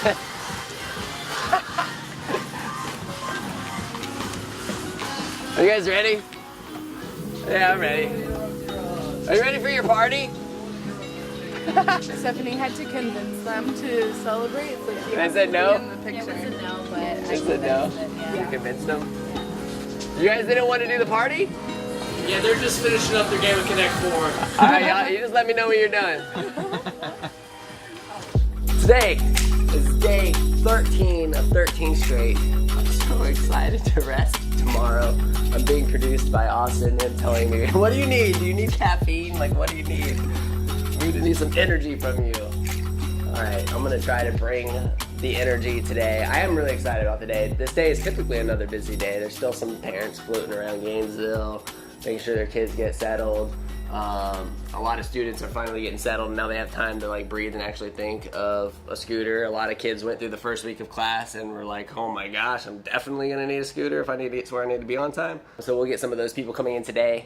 Are you guys ready? Yeah, I'm ready. Are you ready for your party? Stephanie had to convince them to celebrate, so she They said no? in the picture. It was a no, but They said no? You convinced them? You guys didn't want to do the party? Yeah, they're just finishing up their game of Connect 4. Alright, y'all, you just let me know when you're done. Today is day 13 of 13 straight. I'm so excited to rest tomorrow. I'm being produced by Austin and telling me, what do you need? Do you need caffeine? Like, what do you need? We need some energy from you. Alright, I'm gonna try to bring the energy today. I am really excited about the day. This day is typically another busy day. There's still some parents floating around Gainesville, making sure their kids get settled. A lot of students are finally getting settled and now they have time to like breathe and actually think of a scooter. A lot of kids went through the first week of class and were like, oh my gosh, I'm definitely gonna need a scooter if I need to get to where I need to be on time. So we'll get some of those people coming in today.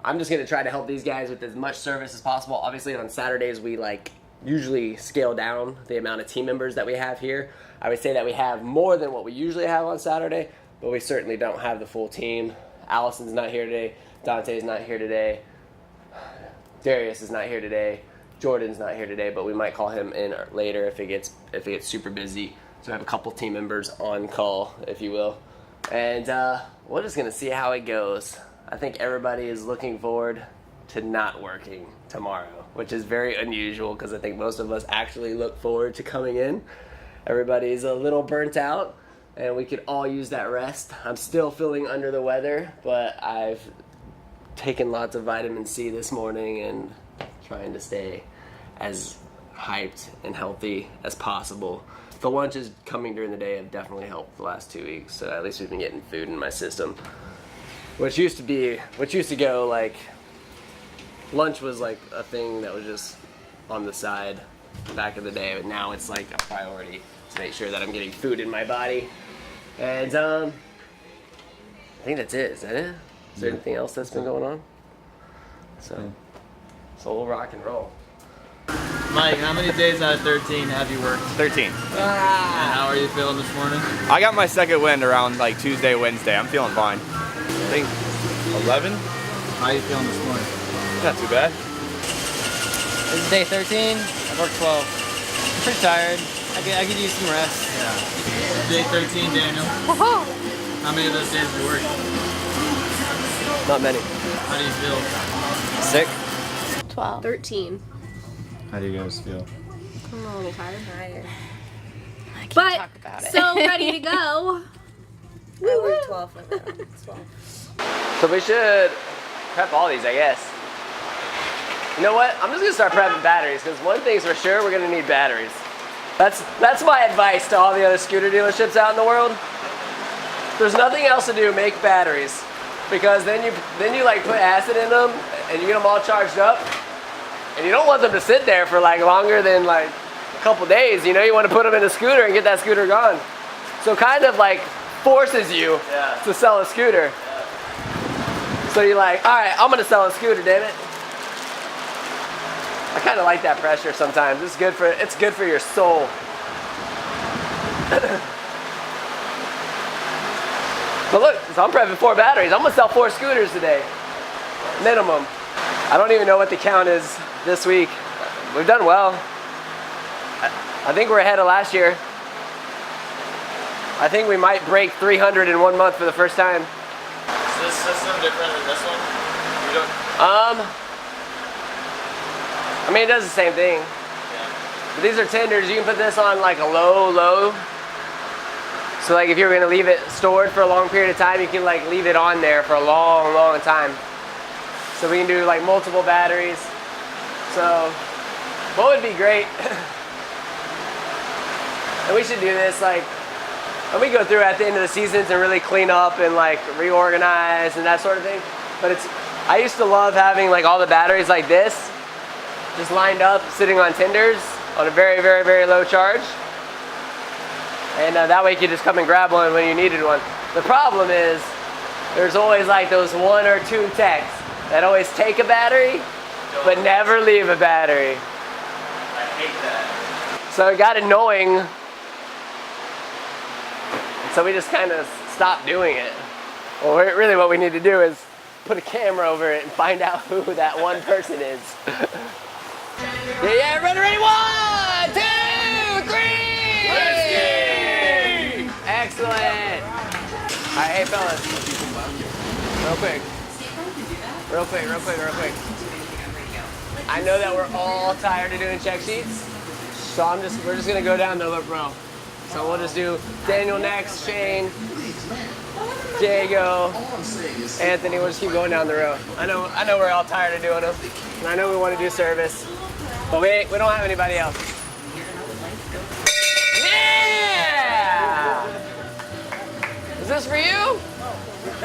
I'm just gonna try to help these guys with as much service as possible. Obviously on Saturdays we usually scale down the amount of team members that we have here. I would say that we have more than what we usually have on Saturday, but we certainly don't have the full team. Allison's not here today, Dante's not here today, Darius is not here today, Jordan's not here today, but we might call him in later if it gets super busy. So we have a couple team members on call, if you will. And we're just gonna see how it goes. I think everybody is looking forward to not working tomorrow, which is very unusual because I think most of us actually look forward to coming in. Everybody's a little burnt out and we could all use that rest. I'm still feeling under the weather, but I've taken lots of vitamin C this morning and trying to stay as hyped and healthy as possible. The lunches coming during the day have definitely helped the last 2 weeks, so at least we've been getting food in my system. Which used to go like, lunch was like a thing that was just on the side back in the day, but now it's like a priority to make sure that I'm getting food in my body. And I think that's it. Is that it? Is there anything else that's been going on? So we'll rock and roll. Mike, how many days out of 13 have you worked? 13. And how are you feeling this morning? I got my second wind around like Tuesday, Wednesday. I'm feeling fine. I think 11. How are you feeling this morning? Not too bad. This is day 13. I've worked 12. I'm pretty tired. I could use some rest. Yeah. Day 13, Daniel. How many of those days have you worked? Not many. How do you feel? Sick? 12. 13. How do you guys feel? I'm a little tired. I can't But talk about it. so ready to go. I work 12 for them. 12. So we should prep all these, I guess. You know what? I'm just gonna start prepping batteries because one thing's for sure, we're gonna need batteries. That's my advice to all the other scooter dealerships out in the world. If there's nothing else to do, make batteries. Because then you like put acid in them and you get them all charged up. And you don't want them to sit there for like longer than like a couple days. You know, you want to put them in a scooter and get that scooter gone. So kind of like forces you to sell a scooter. So you're like, all right, I'm gonna sell a scooter, damn it. I kind of like that pressure sometimes. It's good for your soul. But look, so I'm prepping 4 batteries. I'm gonna sell 4 scooters today, minimum. I don't even know what the count is this week. We've done well. I think we're ahead of last year. I think we might break 300 in 1 month for the first time. Is this system different than this one? You don't... I mean, it does the same thing. Yeah. But these are tenders. You can put this on like a low. So like if you're gonna leave it stored for a long period of time, you can like leave it on there for a long time. So we can do like multiple batteries. So what would be great, and we should do this like, when we go through at the end of the seasons and really clean up and like reorganize and that sort of thing. But I used to love having like all the batteries like this, just lined up, sitting on tenders on a very low charge. And that way you could just come and grab one when you needed one. The problem is, there's always like those 1 or 2 techs that always take a battery, but never leave a battery. I hate that. So it got annoying So we just kind of stopped doing it. Well, really what we need to do is put a camera over it and find out who that one person is. Yeah, ready, 1, 2, 3! Whiskey! Excellent. All right, hey fellas, real quick. I know that we're all tired of doing check sheets, so we're just gonna go down the row. So we'll just do Daniel next, Shane, Diego, Anthony. We'll just keep going down the row. I know we're all tired of doing them, and I know we want to do service, but we don't have anybody else. Yeah! Is this for you?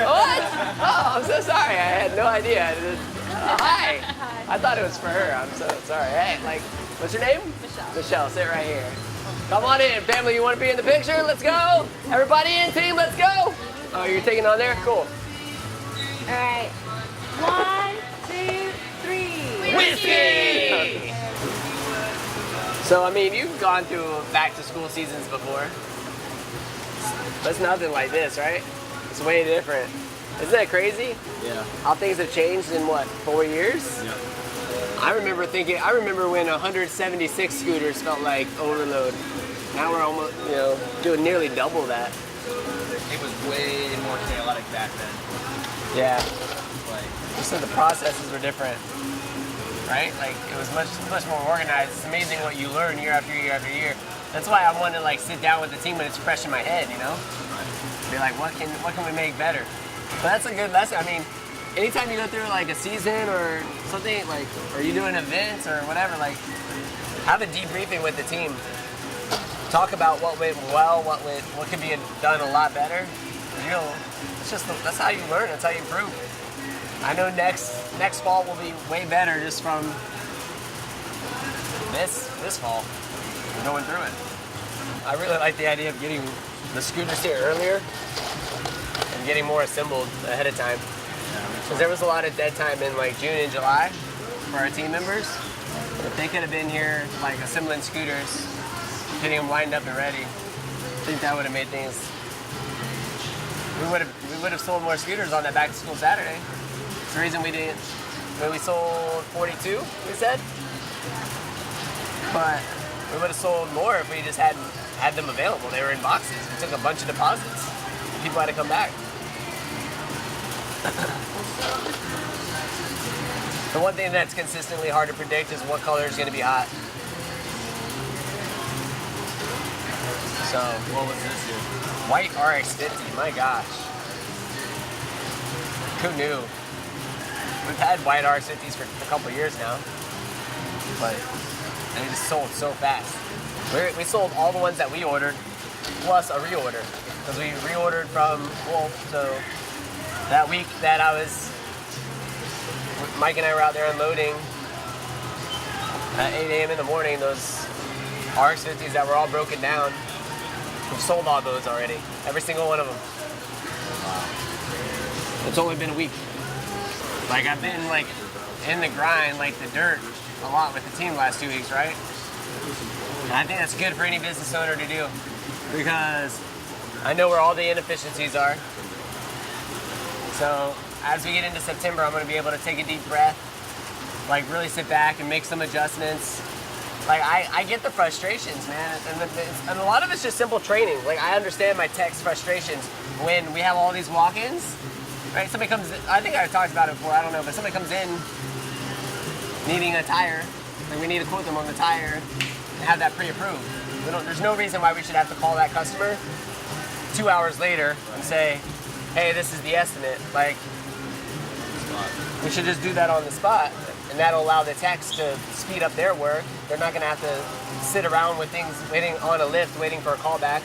What? Oh, I'm so sorry. I had no idea. Hi. I thought it was for her. I'm so sorry. Hey, what's your name? Michelle. Michelle, sit right here. Come on in, family. You want to be in the picture? Let's go. Everybody in, team. Let's go. Oh, you're taking on there? Cool. All right. 1, 2, 3. Whiskey! So, I mean, you've gone through back to school seasons before. But it's nothing like this, right? It's way different. Isn't that crazy? Yeah. How things have changed in what, 4 years? Yeah. I remember when 176 scooters felt like overload. Now we're almost, doing nearly double that. It was way more chaotic back then. Yeah. Like, Just so the processes were different, right? Like it was much more organized. It's amazing what you learn year after year after year. That's why I want to sit down with the team when it's fresh in my head, Be like, what can we make better? But that's a good lesson. I mean, anytime you go through a season or something, or you do an event or whatever, have a debriefing with the team. Talk about what went well, what could be done a lot better. That's how you learn. That's how you improve. I know next fall will be way better just from this fall, going through it. I really like the idea of getting the scooters here earlier and getting more assembled ahead of time. Because there was a lot of dead time in June and July for our team members. If they could have been here assembling scooters, getting them lined up and ready, I think that would have made things. We would have sold more scooters on that back to school Saturday. It's the reason we didn't. We sold 42, we said. But we would have sold more if we just had them available. They were in boxes. We took a bunch of deposits. People had to come back. The one thing that's consistently hard to predict is what color is going to be hot. So, What was this year? white RX-50, my gosh. Who knew? We've had white RX-50s for a couple years now, but they just sold so fast. We sold all the ones that we ordered, plus a reorder, because we reordered from Pulp. So that week that Mike and I were out there unloading at 8 a.m. in the morning, those RX-50s that were all broken down, we've sold all those already. Every single one of them. Wow. It's only been a week. I've been in the grind, the dirt, a lot with the team last 2 weeks, right? And I think that's good for any business owner to do, because I know where all the inefficiencies are. So as we get into September, I'm going to be able to take a deep breath, really sit back and make some adjustments. I get the frustrations, man, and a lot of it's just simple training. I understand my tech's frustrations when we have all these walk-ins, right? Somebody comes in, I think I talked about it before, I don't know, but somebody comes in needing a tire, we need to quote them on the tire and have that pre-approved. There's no reason why we should have to call that customer 2 hours later and say, hey, this is the estimate. We should just do that on the spot, and that'll allow the techs to speed up their work. They're not going to have to sit around with things, waiting on a lift, waiting for a callback,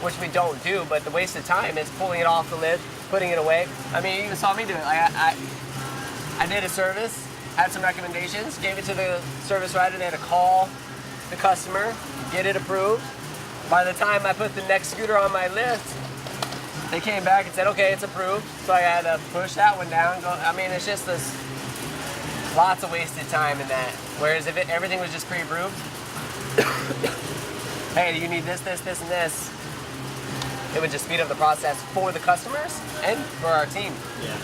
which we don't do, but the waste of time is pulling it off the lift, putting it away. I mean, you even saw me do it. I did a service, had some recommendations, gave it to the service rider. They had to call the customer, get it approved. By the time I put the next scooter on my lift, they came back and said, okay, it's approved. So I had to push that one down. It's just this lots of wasted time in that. Whereas if everything was just pre-approved, hey, you need this, this, this, and this. it would just speed up the process for the customers and for our team. Yeah.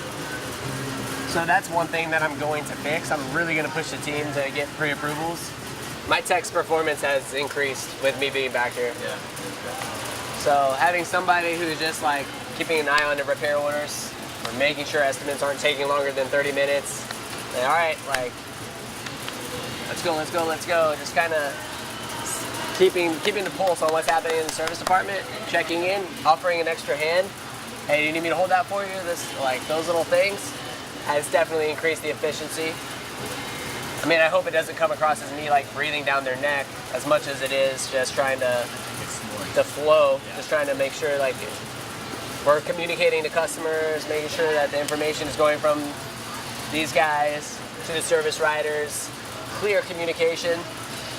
So that's one thing that I'm going to fix. I'm really going to push the team to get pre-approvals. My tech's performance has increased with me being back here. Yeah. So having somebody who's just like keeping an eye on the repair orders, or making sure estimates aren't taking longer than 30 minutes. Like, all right, like, let's go, let's go, let's go. Just kind of keeping the pulse on what's happening in the service department, checking in, offering an extra hand. Hey, do you need me to hold that for you? Like those little things has definitely increased the efficiency. I mean, I hope it doesn't come across as me like breathing down their neck as much as it is just trying to flow, just trying to make sure like we're communicating to customers, making sure that the information is going from these guys to the service riders, clear communication.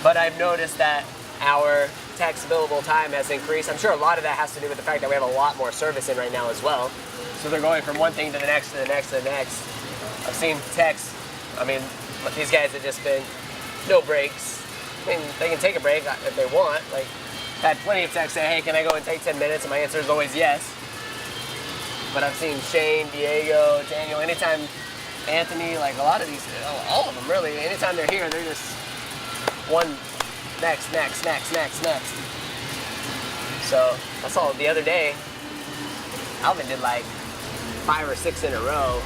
But I've noticed that our tech's billable time has increased. I'm sure a lot of that has to do with the fact that we have a lot more service in right now as well. So they're going from one thing to the next, to the next, to the next. I've seen techs, I mean, these guys have just been no breaks. I mean, they can take a break if they want. Like, I've had plenty of techs say, hey, can I go and take 10 minutes? And my answer is always yes. But I've seen Shane, Diego, Daniel, anytime Anthony, like a lot of these, all of them really, anytime they're here, they're just one next. So that's all. The other day, Alvin did like 5 or 6 in a row.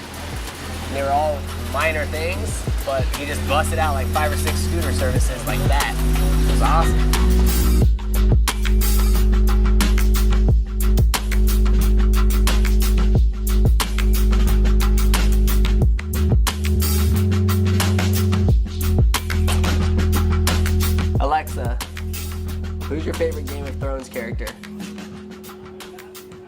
And they were all minor things, but he just busted out like 5 or 6 scooter services like that. It was awesome. Alexa, who's your favorite Game of Thrones character?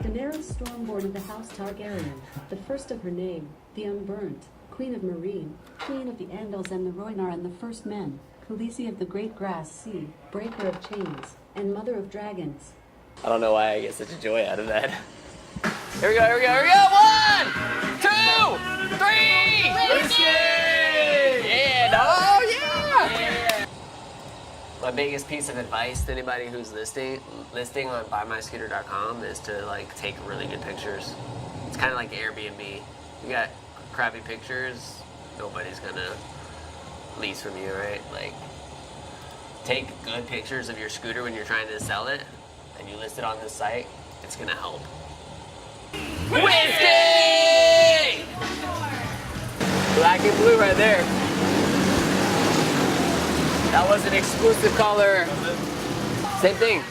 Daenerys Stormborn of the House Targaryen, the first of her name, the Unburnt, Queen of Meereen, Queen of the Andals and the Rhoynar and the First Men, Khaleesi of the Great Grass Sea, Breaker of Chains, and Mother of Dragons. I don't know why I get such a joy out of that. Here we go, here we go, here we go! 1, 2, 3! Whiskey! Yeah, oh yeah! My biggest piece of advice to anybody who's listing on buymyscooter.com is to like take really good pictures. It's kind of like Airbnb. You got crappy pictures, nobody's gonna lease from you, right? Like, take good pictures of your scooter when you're trying to sell it, and you list it on this site. It's gonna help. Whiskey! Black and blue right there. That was an exclusive color. Same thing.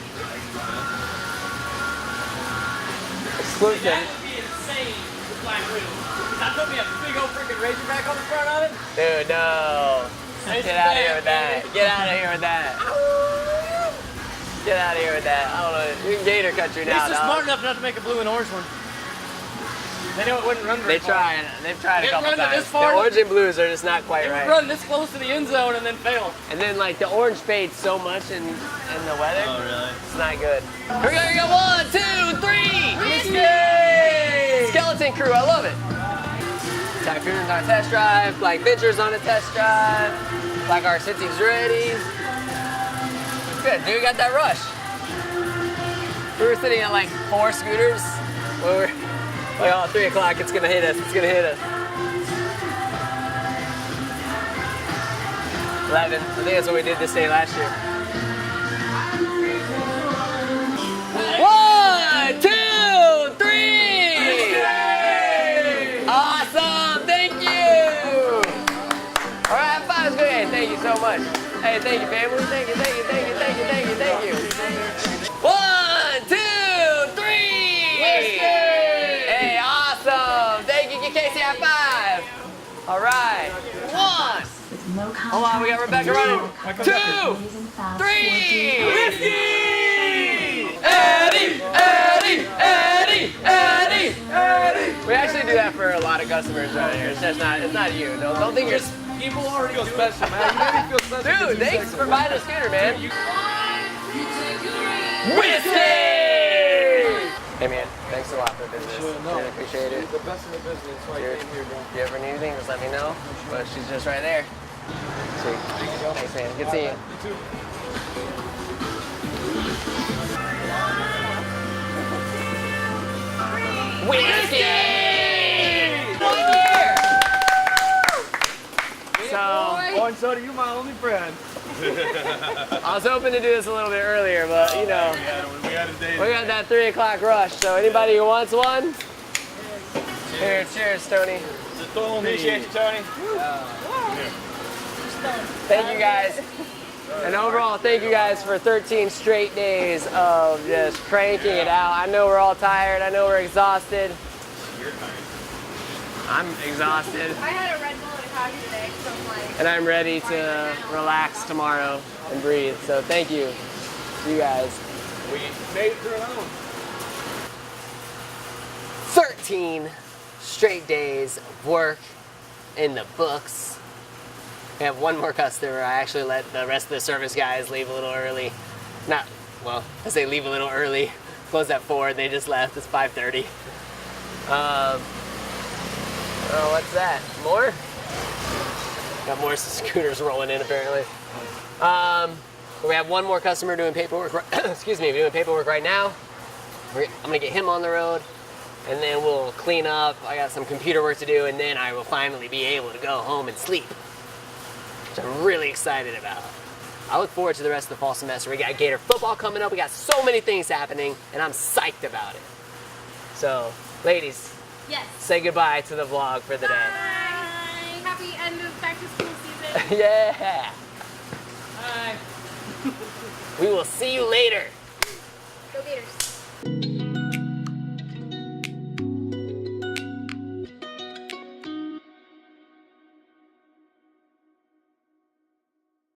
Exclusive. That would be insane with black wheels. That put me a big old freaking Razorback on the front of it. Dude, no. Get out of here with that. Get out of here with that. Get out of here with that. I don't know. You can gator country now. At least they're smart enough not to make a blue and orange one. They know it wouldn't run very far. They've tried a It couple runs times. this far. The orange and blues are just not quite They right. would run this close to the end zone and then fail. And then like the orange fades so much in the weather. Oh, really? It's not good. Here we go, 1, 2, 3! Whiskey! Skeleton crew, I love it. Typhoon's on a test drive, Black Venture's on a test drive, Black R60's ready. Good, dude, got that rush. We were sitting at like 4 scooters. We were like, oh, 3 o'clock, it's gonna hit us, it's gonna hit us. 11, I think that's what we did this day last year. 1, 2, 3! Awesome, thank you! All right, high fives, good. Hey, thank you so much. Hey, thank you, family. Thank you, thank you, thank you, thank you, thank you, thank you. 1, 2, 3! Hey, awesome. Thank you, Casey, high five. All right, 1. Hold on, we got Rebecca running. 2, 3! Whiskey! Eddie, Eddie, Eddie, Eddie, Eddie. We actually do that for a lot of customers right here. It's just not, it's not you. Don't think you're. People already Feel special, man. You made me feel special. Dude, thanks for buying a scooter, man. Whiskey! Hey, man, thanks a lot for the business. Sure, no. Really appreciate it. The best in the business. That's why I came here, bro. If you ever need anything, just let me know. But she's just right there. Sweet. Thanks, man. Good seeing you. You too. Whiskey! 1 year! So, Orange soda, you my only friend. I was hoping to do this a little bit earlier, but you know, We had a day. we got that 3 o'clock rush. So anybody who wants one? Here, cheers, Tony. Appreciate you, Tony. Thank you guys. And overall, thank you guys for 13 straight days of just cranking it out. I know we're all tired. I know we're exhausted. I'm exhausted. I had a Red Bull and a coffee today, so I'm like... And I'm ready to relax tomorrow and breathe. So thank you, you guys. We made it through another one. 13 straight days of work in the books. We have one more customer. I actually let the rest of the service guys leave a little early. Not, well, I say leave a little early. Closed at 4 and they just left. It's 5:30. Oh, what's that? More? Got more scooters rolling in apparently. We have one more customer doing paperwork. Excuse me, doing paperwork right now. I'm gonna get him on the road, and then we'll clean up. I got some computer work to do, and then I will finally be able to go home and sleep, which I'm really excited about. I look forward to the rest of the fall semester. We got Gator football coming up. We got so many things happening, and I'm psyched about it. So, ladies, Yes. say goodbye to the vlog for the day. Bye. Happy end of back to school season. Yeah. Bye. We will see you later.